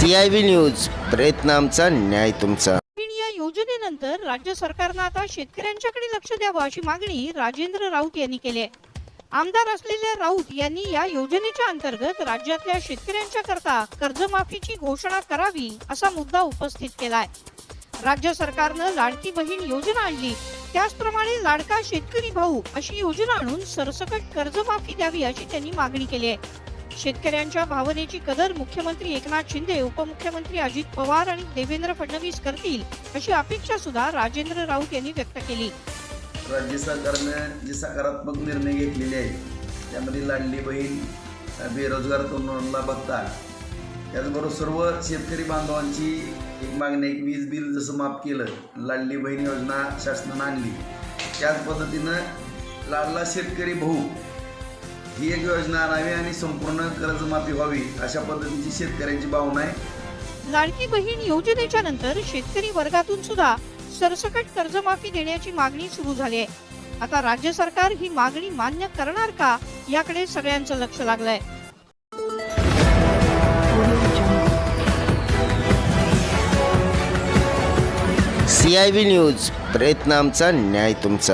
CIB news, प्रयत्न आमचा, न्याय तुमचा। या योजनेनंतर राज्य सरकारने आता शेतकऱ्यांच्याकडे लक्ष द्यावं अशी मागणी राजेंद्र राऊत यांनी केली आहे। आमदार असलेल्या राऊत यांनी या योजनेच्या अंतर्गत राज्यातल्या शेतकऱ्यांच्या करता कर्जमाफीची घोषणा करावी असा मुद्दा उपस्थित केलाय। राज्य सरकारने लाडकी बहीण योजना आणली, त्याचप्रमाणे लाडका शेतकरी भाऊ अशी योजना आणून सरसकट कर्जमाफी द्यावी अशी त्यांनी मागणी केली आहे। शेतकऱ्यांच्या भावनेची कदर मुख्यमंत्री एकनाथ शिंदे, उपमुख्यमंत्री अजित पवार आणि देवेंद्र फडणवीस करतील अशी अपेक्षा सुद्धा राजेंद्र राऊत यांनी व्यक्त केली। राज्य सरकारने जे सकारात्मक निर्णय घेतलेले आहेत त्यामध्ये लाडली बहीण, बेरोजगार तरुणांना भत्ता, त्याचबरोबर सर्व शेतकरी बांधवांची एक मागणी आहे की वीज बिल जसं माफ केलं, लाडली बहीण योजना शासनाने आणली, त्याच पद्धतीनं लाडला शेतकरी भाऊ ही एक योजना आणावी आणि संपूर्ण कर्जमाफी व्हावी अशा पद्धतीची शेतकऱ्यांची भावना आहे। लाडकी बहीण योजनेच्या नंतर शेतकरी वर्गातून सुद्धा सरसकट कर्जमाफी देण्याची मागणी सुरू झाली आहे। आता राज्य सरकार ही मागणी मान्य करणार का याकडे सगळ्यांचं लक्ष लागलंय। CIB न्यूज, प्रयत्न आमचा, न्याय तुमचा।